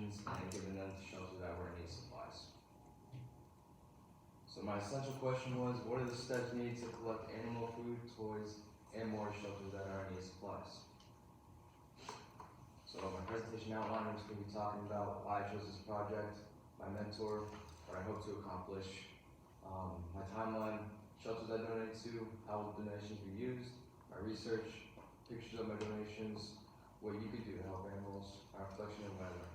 donations and giving them to shelters that were in need of supplies. So my essential question was, what are the steps needed to collect animal food, toys, and more shelters that are in need of supplies? So my presentation outline, I'm just going to be talking about why I chose this project, my mentor, what I hope to accomplish, my timeline, shelters I donated to, how the donations were used, my research, pictures of my donations, what you could do to help animals, my reflection, and what I learned.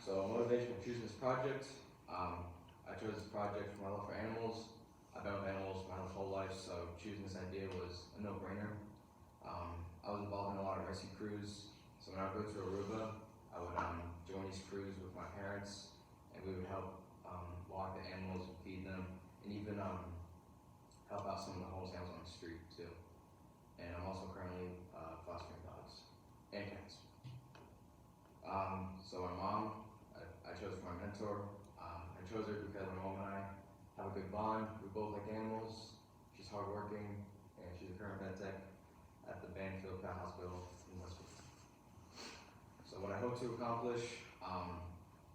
So motivation for choosing this project, I chose this project for my love for animals. I've been with animals my whole life, so choosing this idea was a no-brainer. I was involved in a lot of rescue crews, so when I would go to Aruba, I would join these crews with my parents, and we would help walk the animals and feed them, and even help out some of the homeless animals on the street too. And I'm also currently fostering dogs and cats. So my mom, I chose for my mentor. I chose her because my mom and I have a good bond. We both like animals. She's hardworking, and she's a current vet tech at the Banfield Pet Hospital in Westwood. So what I hope to accomplish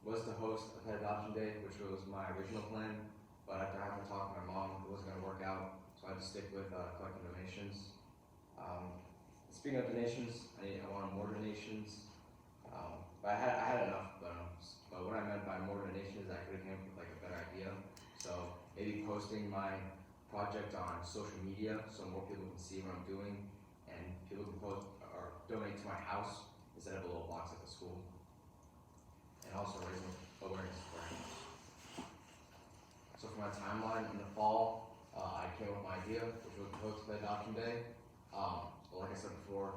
was to host a pet adoption day, which was my original plan, but after having to talk to my mom, it wasn't going to work out, so I had to stick with collecting donations. Speaking of donations, I wanted more donations, but I had enough, but what I meant by more donations is I could have came up with like a better idea. So maybe posting my project on social media so more people can see what I'm doing, and people can post or donate to my house instead of a little box at the school. And also raising awareness for animals. So for my timeline, in the fall, I came up with my idea, which was to host the adoption day. But like I said before,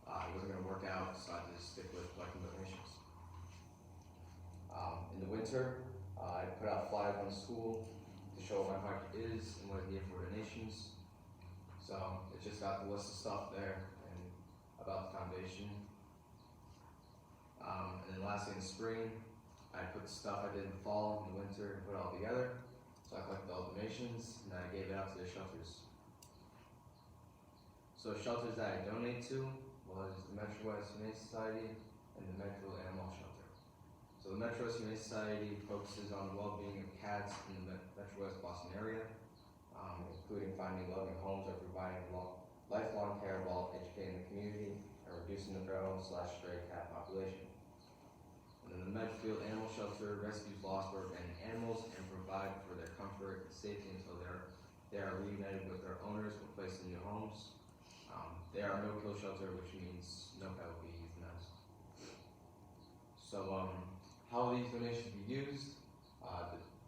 it wasn't going to work out, so I had to just stick with collecting donations. In the winter, I put out flyers on the school to show what my project is and what it's needed for donations. So it just got the list of stuff there and about the foundation. And then lastly, in the spring, I put the stuff I did in the fall and the winter and put it all together. So I collected all the donations and then I gave it out to the shelters. So shelters that I donate to was the Metro West Humane Society and the Metro Animal Shelter. So the Metro West Humane Society focuses on the well-being of cats in the Metro West Boston area, including finding loving homes or providing lifelong care while educating the community and reducing the feral/stray cat population. And then the Medfield Animal Shelter rescues lost or abandoned animals and provide for their comfort and safety until they are reunited with their owners or placed in new homes. They are a no-kill shelter, which means no pet will be euthanized. So how will these donations be used?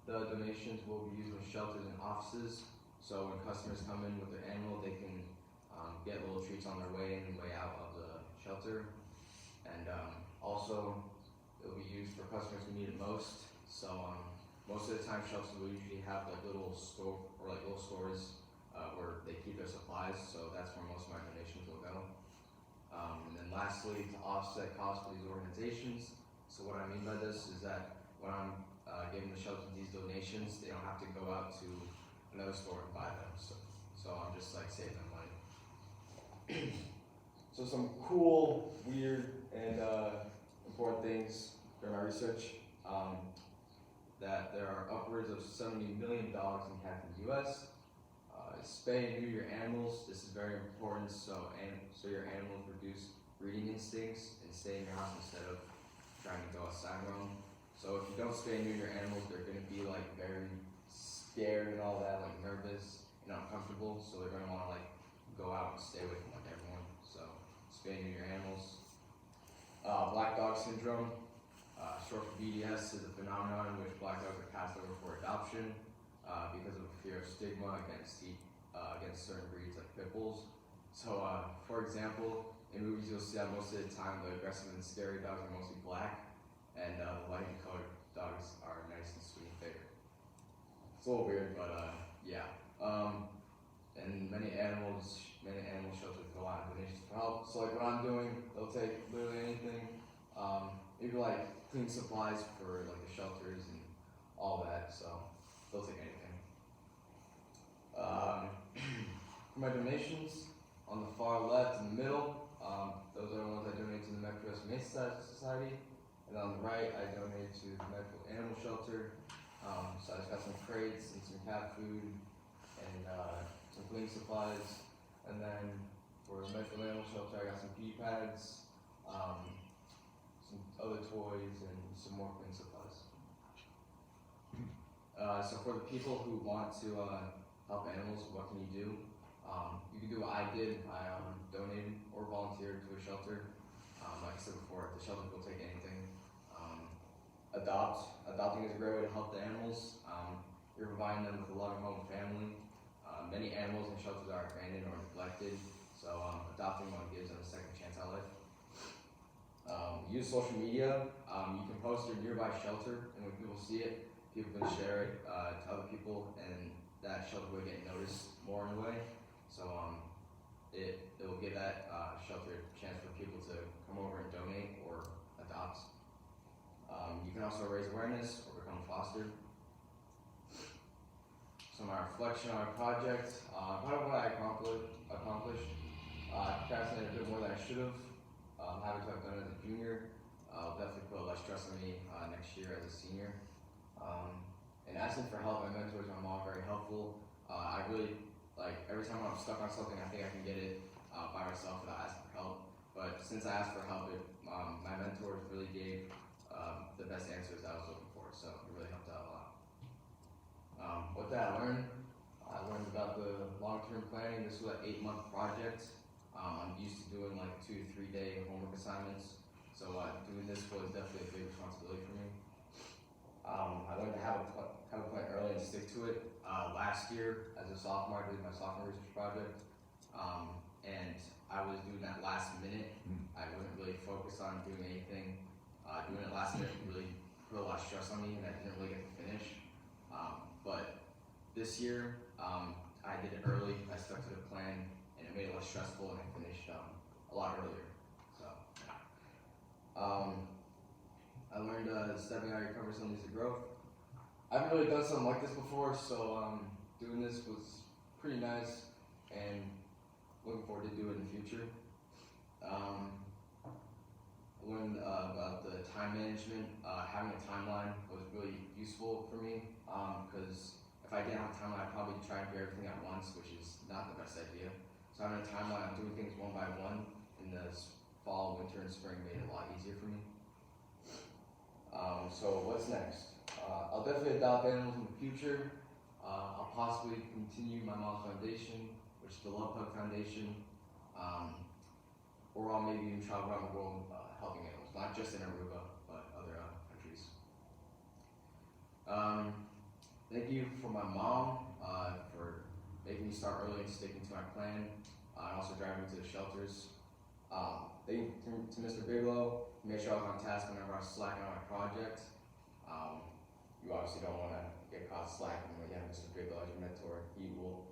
The donations will be used in shelters and offices. So when customers come in with their animal, they can get little treats on their way in and way out of the shelter. And also, it will be used for customers who need it most. So most of the time, shelters will usually have like little store or like little stores where they keep their supplies. So that's where most of my donations will go. And then lastly, to offset costs for these organizations. So what I mean by this is that when I'm giving the shelter these donations, they don't have to go out to another store and buy them. So I'm just like saving them money. So some cool, weird, and important things during my research, that there are upwards of $70 million in cats in the U.S. Spay and neuter your animals. This is very important, so your animals reduce breeding instincts and stay in your house instead of trying to go outside and roam. So if you don't spay and neuter your animals, they're going to be like very scared and all that, like nervous and uncomfortable. So they're going to want to like go out and stay away from like everyone. So spay and neuter your animals. Black dog syndrome, short for BDS, is a phenomenon in which black dogs are passed over for adoption because of a fear of stigma against certain breeds like pit bulls. So, for example, in movies you'll see that most of the time the aggressive and scary dogs are mostly black, and the light and colored dogs are nice and sweet and favorite. It's a little weird, but yeah. And many animal shelters go on donations for help. So like what I'm doing, they'll take literally anything, maybe like clean supplies for like the shelters and all that. So they'll take anything. For my donations, on the far left and the middle, those are the ones I donate to the Metro West Humane Society. And on the right, I donated to the medical animal shelter. So I just got some crates and some cat food and some cleaning supplies. And then for the medical animal shelter, I got some pee pads, some other toys, and some more cleaning supplies. So for the people who want to help animals, what can you do? You can do what I did. I donated or volunteered to a shelter. Like I said before, the shelter will take anything. Adopting is a great way to help the animals. You're providing them with a loving home and family. Many animals in shelters are abandoned or neglected, so adopting one gives them a second chance at life. Use social media. You can post your nearby shelter, and when people see it, people can share it to other people, and that shelter will get noticed more in a way. So it will give that shelter a chance for people to come over and donate or adopt. You can also raise awareness or become a foster. So my reflection on my project, part of what I accomplished. I procrastinated a bit more than I should have. Having to have done it as a junior will definitely put less stress on me next year as a senior. And asking for help, my mentors, my mom, are very helpful. I really, every time I'm stuck on something, I think I can get it by myself without asking for help. But since I asked for help, my mentors really gave the best answers that I was looking for, so it really helped out a lot. What did I learn? I learned about the long-term planning. This was an 8-month project. I'm used to doing 2 to 3 day homework assignments, so doing this was definitely a big responsibility for me. I learned to have a plan early and stick to it. Last year, as a sophomore, I did my sophomore research project, and I was doing that last minute. I wasn't really focused on doing anything. Doing it last minute really put a lot of stress on me, and I didn't really get to finish. But this year, I did it early. I stuck to the plan, and it made it less stressful, and I finished a lot earlier. So, I learned stepping out of your comfort zone leads to growth. I haven't really done something like this before, so doing this was pretty nice, and looking forward to do it in the future. I learned about the time management. Having a timeline was really useful for me, because if I didn't have a timeline, I'd probably try and do everything at once, which is not the best idea. So having a timeline, doing things one by one in the fall, winter, and spring made it a lot easier for me. So what's next? I'll definitely adopt animals in the future. I'll possibly continue my mom's foundation, which is the Love Hug Foundation, or I'll maybe even travel around the world helping animals, not just in Aruba, but other countries. Thank you for my mom for making me start early and sticking to my plan, and also driving me to the shelters. Thank you to Mr. Bigelow. He made sure I was on task whenever I was slacking on my project. You obviously don't want to get caught slacking when you have Mr. Bigelow as your mentor. He will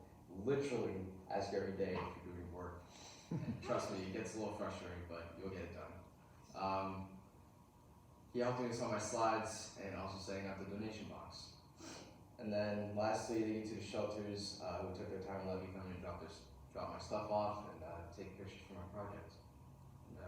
literally ask you every day if you're doing work. And trust me, it gets a little frustrating, but you'll get it done. He helped me with some of my slides and also setting up the donation box. And then lastly, thank you to the shelters who took their time and let me come and drop my stuff off and take pictures for my project. And